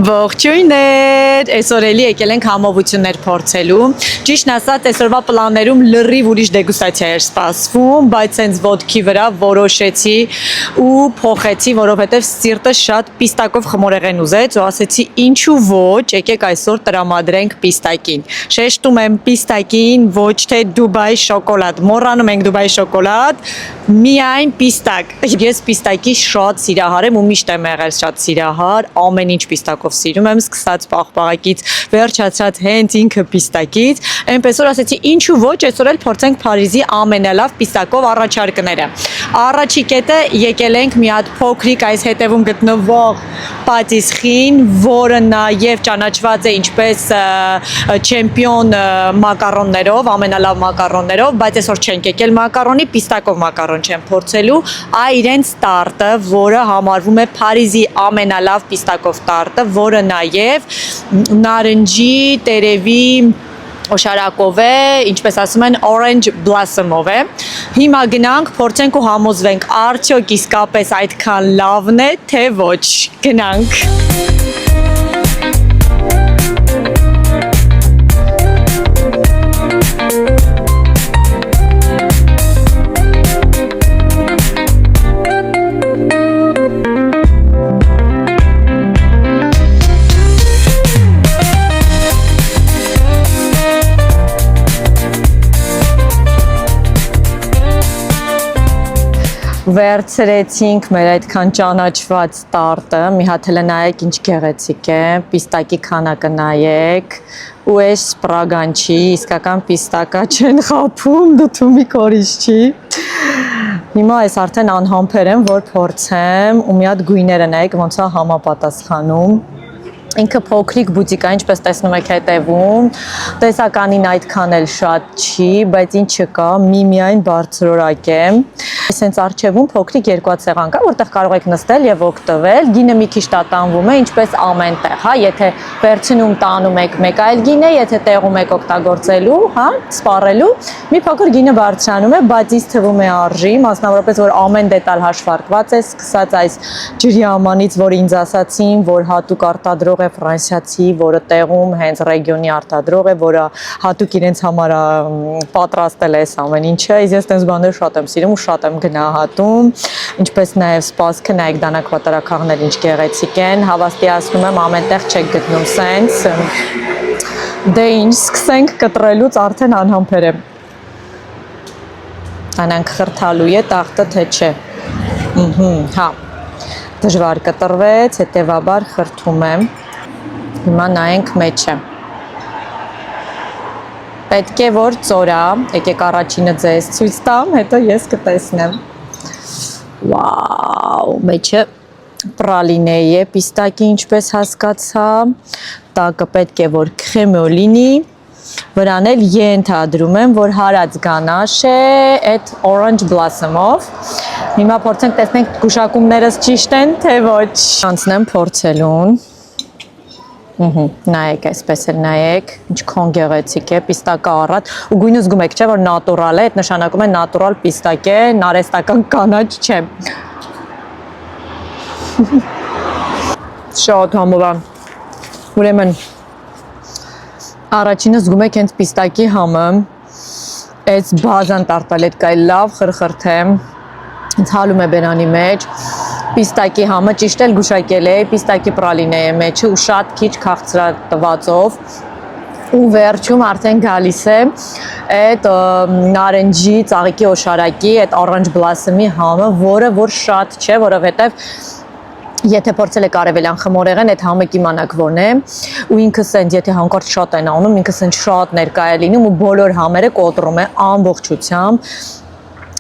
Ողջույններ, այսօր էլի եկել ենք համովություններ փորձելու։ Ճիշտն ասած, այսօրվա պլաններում լրիվ ուրիշ դեգուստացիա էր սպասվում, բայց հենց ոտքի վրա որոշեցի ու փոխեցի, որովհետև սիրտը շատ պիստակով խմորեղեն ուզեց, ու ասեցի ինչու ոչ, եկեք այսօր տրամադրենք պիստակին։ Շեշտում եմ պիստակին, ոչ թե Դուբայ շոկոլադ։ Մոռանում ենք Դուբայ շոկոլադ, միայն պիստակ։ Ես պիստակի շատ սիրահար եմ ու միշտ եմ եղել շատ սիրահար, ամեն ինչ պիստակով սիրում եմ, սկսած պաղպաղակից, վերջացած հենց ինքը պիստակից, այնպես որ ասեցի ինչու ոչ, այսօր էլ փորձենք Փարիզի ամենալավ պիստակով առաջարկները։ Առաջի կետը եկել ենք մի հատ փոքրիկ այս հետևում գտնվող պատիսխին, որը նաև ճանաչված է ինչպես չեմպիոն մակարոններով, ամենալավ մակարոններով, բայց այսօր չենք եկել մակարոնի, պիստակով մակարոն չեմ փորձելու, այ իրենց տարտը, որը համարվում է Փարիզի ամենալավ պիստակով տարտը, որը նաև նարնջի, տերևի օշարակով է, ինչպես ասում են, orange blossom-ով է։ Հիմա գնանք, փորձենք ու համոզվենք, արդյոք իսկապես այդքան լավն է, թե ոչ։ Գնանք։ Վերցրեցինք մեր այդքան ճանաչված տարտը, մի հատ հələ նայեք ինչ գեղեցիկ է, պիստակի քանակը նայեք, ու այս սպրագանչի, իսկական պիստակա չեն խափում, դու կորիշ չի։ Հիմա այս արդեն անհամբեր եմ, որ փորձեմ, ու մի հատ գույները նայեք ոնց է համապատասխանում։ Ինքը փոքրիկ բուտիկ է, ինչպես տեսնում եք հետևում, տեսականին այդքան էլ շատ չի, բայց ինչ չկա, միայն բարձրորակ է։ Այսենց արջևում փոքրիկ երկուածեղան կա, որտեղ կարող եք նստել եւ օգտվել, գինը մի քիչ տատանվում է, ինչպես ամեն տեղ, հա, եթե վերցնում տանում եք մեկ այլ գինը, եթե տեղում եք օգտագործելու, հա, սպառելու, մի փոքր գինը բարձրանում է, բայց ինձ թվում է արժի, մասնավորապես որ ամեն դետալ հաշվարկված է, սկսած այս ջրի ամանից, որ ինձ ասացին, որ հատուկ արտադրող է ֆրանսիացի, որը տեղում հենց ռեգիոնի արտադրող է, որը հատուկ իրենց համար պատրաստել է այս ամեն ինչը, ես տես բաներ շատ եմ սիրում ու շատ եմ գնահատում, ինչպես նաև սպասքը, նայեք դանակ պատարակաղներ ինչ գեղեցիկ են, հավաստիացնում եմ ամենտեղ չեք գտնում սենց, դե ինչ, սկսենք կտրելուց արդեն անհամբեր եմ, անանք խրթալու է տախտը թե չէ, հա, դժվար կտրվեց, հետևաբար խրթում եմ, հիմա նայենք մեջը, պետք է որ ծորա, եկեք առաջինը ձեզ ցույց տամ, հետո ես կտեսնեմ, վաու, մեջը պրալինե է, պիստակի ինչպես հասկացա, տակը պետք է որ քրեմո լինի, վրան էլ ենթադրում եմ, որ հարած գանաշ է այդ orange blossom-ով, հիմա փորձենք տեսնենք գուշակումներս ճիշտ են, թե ոչ, անցնեմ փորձելուն, նայեք, այսպես էլ նայեք, ինչքան գեղեցիկ է, պիստակը առատ, ու գույնը զգում եք, չէ, որ նատուրալ է, այդ նշանակում է նատուրալ պիստակ է, նարեստական կանաչ չէ։ Շատ համով է, ուրեմն, առաջինը զգում եք հենց պիստակի համը, այս բազան տարտալ էդ կայ լավ խրխրթեմ, հենց հալում է բերանի մեջ, պիստակի համը ճիշտ էլ գուշակել է, պիստակի պրալինե է մեջը ու շատ քիչ քաղցրատվածով ու վերջում արդեն գալիս է այդ նարնջի ծաղիկի օշարակի, այդ orange blossom-ի համը, որը որ շատ չէ, որովհետև եթե փորձել եք արևելյան խմորեղեն, այդ համը կիմանաք որն է, ու ինքս են, եթե հանկարծ շատ են անում, ինքս են շատ ներկա է լինում ու բոլոր համերը կոտրում է ամբողջությամբ,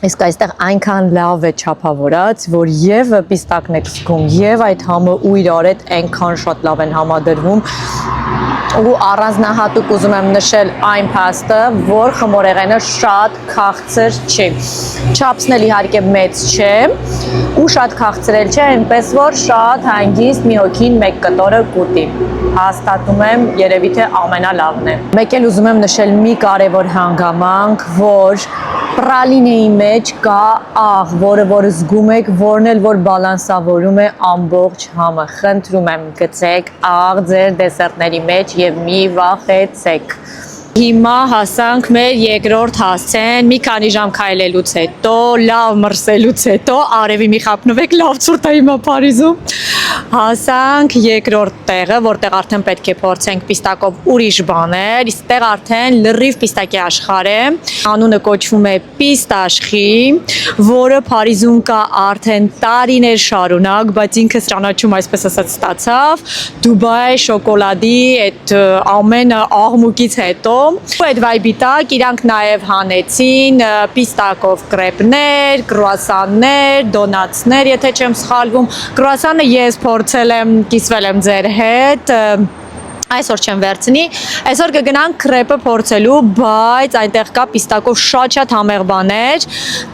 իսկ այստեղ այնքան լավ է չափավորած, որ եւ պիստակն եք զգում, եւ այդ համը ու իրար հետ այնքան շատ լավ են համադրվում, ու առանձնահատուկ ուզում եմ նշել այն փաստը, որ խմորեղենը շատ քաղցր չի, չափսն էլ իհարկե մեծ չէ, ու շատ քաղցրել չէ, այնպես որ շատ հանգիստ մի հոգին մեկ կտորը կուտի, հաստատում եմ երևի թե ամենալավն է։ Մեկ էլ ուզում եմ նշել մի կարևոր հանգամանք, որ Պրալինեի մեջ կա աղ, որը զգում եք, որն էլ որ բալանսավորում է ամբողջ համը։ Խնդրում եմ գցեք աղ ձեր դեսերտների մեջ եւ մի վախեցեք։ Հիմա հասանք մեր երկրորդ հասցեն, մի քանի ժամ քայլելուց հետո, լավ մրսելուց հետո, արևի մի խապնվեք, լավ ցուրտ է հիմա Փարիզում։ Հասանք երկրորդ տեղը, որտեղ արդեն պետք է փորձենք պիստակով ուրիշ բաներ, իսկ տեղ արդեն լրիվ պիստակի աշխարհ է։ Անունը կոչվում է Պիստաշխի, որը Փարիզում կա արդեն տարիներ շարունակ, բայց ինքս ճանաչում այսպես ասած ստացավ Դուբայ շոկոլադի այդ ամեն աղմուկից հետո այդ վայբի տակ իրանք նաև հանեցին պիստակով կրեպներ, կրուասաններ, դոնացներ, եթե չեմ սխալվում։ Կրուասանը ես փորձել եմ, կիսվել եմ ձեր հետ, այսօր չեմ վերցնի, այսօր կգնանք կրեպը փորձելու, բայց այնտեղ կա պիստակով շատ համեղ բաներ,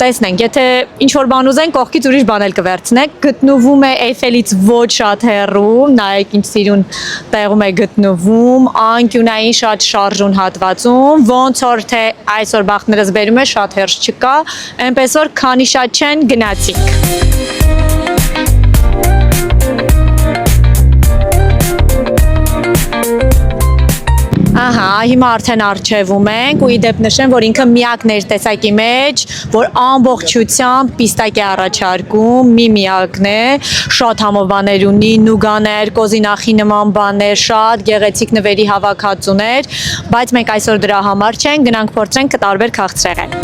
տեսնենք, եթե ինչ-որ բան ուզենք, կողքից ուրիշ բան էլ կվերցնենք, գտնվում է Էյֆելից ոչ շատ հեռու, նայեք ինչ սիրուն տեղում է գտնվում, անկյունային շատ շարժուն հատվածում, ոնց որ թե այսօր բախտներս բերում է, շատ հերթ չկա, այնպես որ քանի շատ չեն գնացինք։ Ահա, հիմա արդեն առջևում ենք ու իդեպ նշեմ, որ ինքը միակն էր տեսակի մեջ, որ ամբողջությամբ պիստակ է առաջարկում, միակն է, շատ համով բաներ ունի, նուգաներ, կոզինախի նման բաներ, շատ գեղեցիկ նվերի հավաքածուներ, բայց մենք այսօր դրա համար չենք, գնանք փորձենք տարբեր քաղցրեղեն։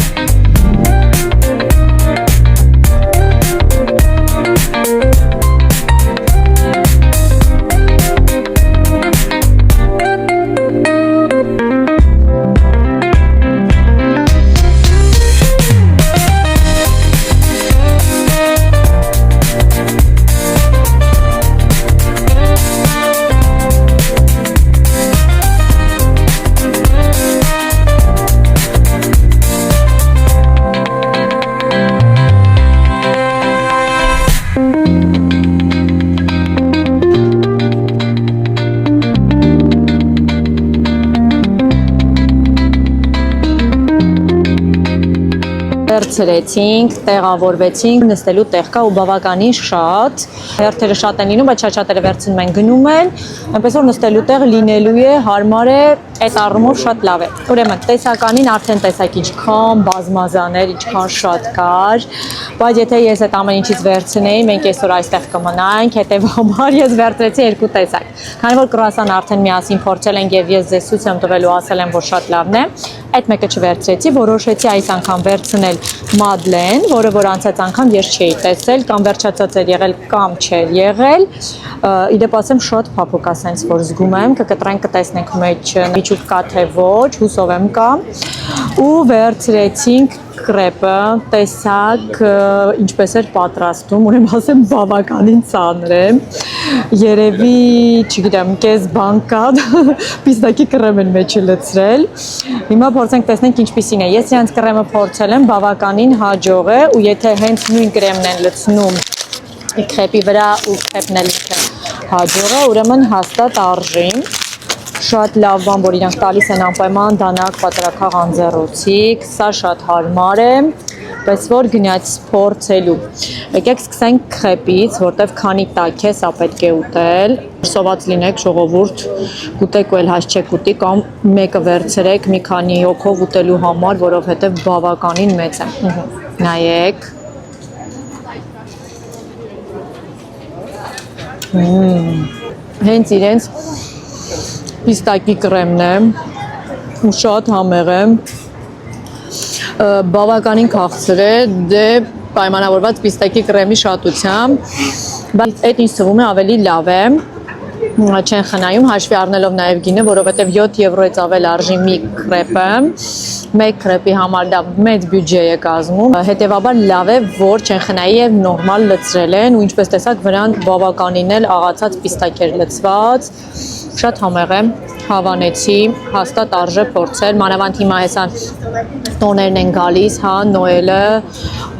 Վերցրեցինք, տեղավորվեցինք, նստելու տեղ կա ու բավականին շատ, հերթերը շատ են լինում, բայց շատ-շատերը վերցնում են գնում են, այնպես որ նստելու տեղ լինելու է, հարմար է, այդ առումով շատ լավ է։ Ուրեմն տեսականին արդեն տեսակ ինչքան բազմազաներ, ինչքան շատ կար, բայց եթե ես այդ ամեն ինչից վերցնեի, մենք այսօր այստեղ կմնայինք, հետևաբար ես վերցրեցի երկու տեսակ։ Քանի որ կրուասան արդեն միասին փորձել ենք եւ ես ձեզ ցույց եմ տվել ու ասել եմ, որ շատ լավն է, այդ մեկը չվերցրեցի, որոշեցի այս անգամ վերցնել Մադլեն, որը որ անցած անգամ ես չէի տեսել, կամ վերջացած էր եղել, կամ չէր եղել։ Իդեպ ասեմ շատ փափուկ է, սենց որ զգում եմ, կկտրենք կտեսնենք մեջ միջուկ կա թե ոչ, հուսով եմ կա։ Ու վերցրեցինք կրեպը, տեսակ ինչպես էր պատրաստում, ուրեմն ասեմ բավականին ծանր է։ Երևի, չգիտեմ, կես բան կա, պիստակի կրեմ են մեջը լցրել։ Հիմա փորձենք տեսնենք ինչպիսին է։ Ես իրենց կրեմը փորձել եմ, բավականին հաջող է, ու եթե հենց նույն կրեմն են լցնում քրեպի վրա ու քրեպն էլ ինքը հաջող է, ուրեմն հաստատ արժի։ Շատ լավ բան, որ իրանք տալիս են անպայման դանակ, պատրաքաղ, անձեռոցիկ, սա շատ հարմար է, պես որ գնաց փորձելու։ Եկեք սկսենք քրեպից, որտեվ քանի տաք է, սա պետք է ուտել։ Սոված լինեք, ժողովուրդ, կուտեք ու էլ հաշ չեք ուտի, կամ մեկը վերցրեք մի քանի հոգով ուտելու համար, որովհետև բավականին մեծ է։ Նայեք։ Հենց իրենց պիստակի կրեմն է ու շատ համեղ է, բավականին քաղցր է, դե պայմանավորված պիստակի կրեմի շատությամբ, բայց այդ ինձ թվում է ավելի լավ է, չեն խնայում, հաշվի առնելով նաև գինը, որովհետև 7 եվրոից ավել արժի մի կրեպը, մեկ կրեպի համար դա մեծ բյուջե է կազմում, հետևաբար լավ է, որ չեն խնայի և նորմալ լցրել են, ու ինչպես տեսակ վրան բավականին էլ աղացած պիստակ էր լցված, շատ համեղ է, հավանեցի, հաստատ արժե փորձել, մանավանդ հիմա հեսան տոներն են գալիս, հա, նոելը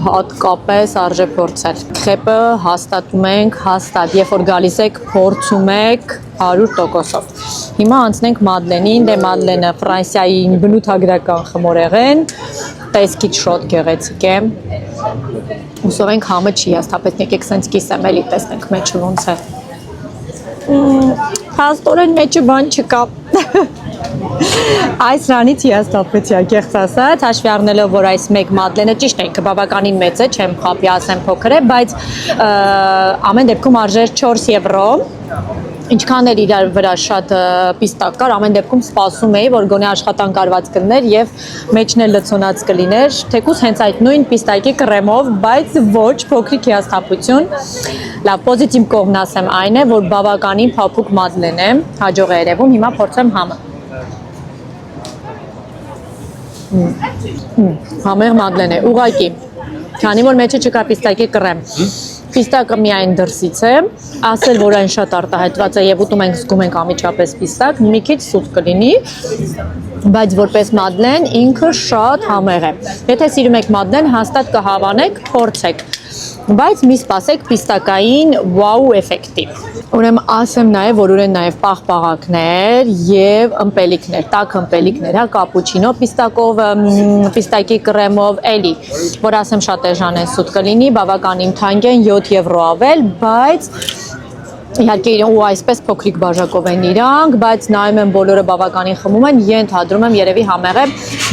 հատկապես արժե փորձել։ Քրեպը հաստատում ենք, հաստատ, երբ որ գալիս եք, փորձում եք 100%-ով։ Հիմա անցնենք Մադլենին, դե Մադլենը Ֆրանսիայի բնութագրական խմորեղեն, տեսքից շատ գեղեցիկ է։ Ուսով ենք համը չի հաստատել, եկեք սենց կիսեմ էլի տեսնենք մեջը ոնց է։ Փաստորեն մեջը բան չկա։ Այս ռանից հիաստապեցի ակեղծ ասած, հաշվի առնելով, որ այս մեկ մադլենը ճիշտ է, ինքը բավականին մեծ է, չեմ խապի ասեմ փոքր է, բայց ամեն դեպքում արժեր 4 եվրո, ինչքան էլ իրար վրա շատ պիստակ կար, ամեն դեպքում սպասում էի, որ գոնե աշխատանք արված կլներ եւ մեջն էլ լցոնած կլիներ, թեկուզ հենց այդ նույն պիստակի կրեմով, բայց ոչ փոքրիկ հիասթափություն։ Լավ, պոզիտիվ կողմն ասեմ այն է, որ բավականին փափուկ մադլեն է, հաջող է երևում, հիմա փորձեմ համը։ Համեղ մադլեն է, ուղղակի, քանի որ մեջը չկա պիստակի կրեմ։ Պիստակը միայն դրսից է, ասել, որ այն շատ արտահայտված է եւ ուտում ենք զգում ենք ամիջապես պիստակ, մի քիչ սուտ կլինի, բայց որպես մադլեն ինքը շատ համեղ է։ Եթե սիրում եք մադլեն, հաստատ կհավանեք, փորձեք, բայց մի սպասեք պիստակային վաու էֆեկտի։ Ուրեմն ասեմ նաև, որ ունեն նաև պաղպաղակներ եւ ըմպելիքներ, տաք ըմպելիքներ, հա, կապուչինո պիստակով, պիստակի կրեմով, էլի, որ ասեմ շատ էժան է, սուտ կլինի, բավականին թանկ են, 7 եվրո ավել, բայց իհարկե ու այսպես փոքրիկ բաժակով են իրանք, բայց նայում եմ բոլորը բավականին խմում են, ենթադրում եմ երևի համեղ է,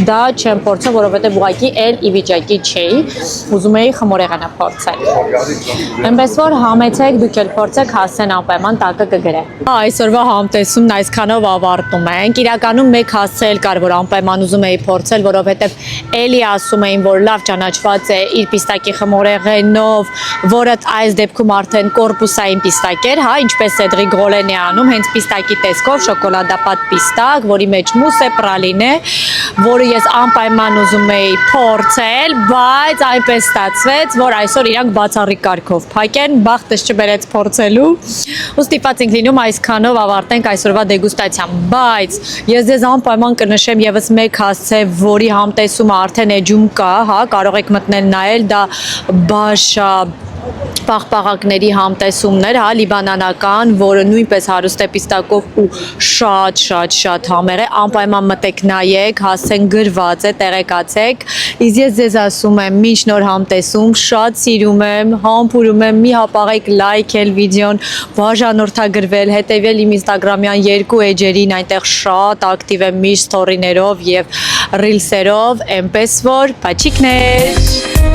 դա չեմ փորձել, որովհետև ուղղակի էլ ի վիճակի չէի, ուզում էի խմորեղենը փորձել։ Այնպես որ համեցեք, դուք էլ փորձեք, հասցեն անպայման տակը կգրե։ Այսօրվա համտեսումն այսքանով ավարտում ենք։ Իրականում մեկ հասցել կար, որ անպայման ուզում էի փորձել, որովհետև էլի ասում էին, որ լավ ճանաչված է իր պիստակի խմորեղենով, որը այս դեպքում արդեն կորպուսային պիստակ էր, հա, ինչպես Cedric Grolen է անում, հենց պիստակի տեսքով, շոկոլադապատ պիստակ, որի մեջ մուս է, պրալին է, որը ես անպայման ուզում էի փորձել, բայց այնպես ստացվեց, որ այսօր իրանք բացառիկ կարգով փակ են, բախտս չբերեց փորձելու, ու ստիպված ենք լինում այսքանով ավարտենք այսօրվա դեգուստացիան, բայց ես ձեզ անպայման կնշեմ եւս մեկ հասցե, որի համտեսումը արդեն էջում կա, հա, կարող եք մտնել նայել, դա Բաշա պաղպաղակների համտեսումներ, հա, լիբանանական, որը նույնպես հարուստ է պիստակով ու շատ համեղ է, անպայման մտեք նայեք, հասցեն գրված է, տեղեկացեք, իսկ ես ձեզ ասում եմ, մինչ նոր համտեսում, շատ սիրում եմ, համբուրում եմ, մի հապաղեք լայքել վիդեոն, բաժանորդագրվել, հետևել իմ ինստագրամյան 2 էջերին, այնտեղ շատ ակտիվ եմ միշտ սթորիներով եւ ռիլսերով, այնպես որ, բաչիկներ։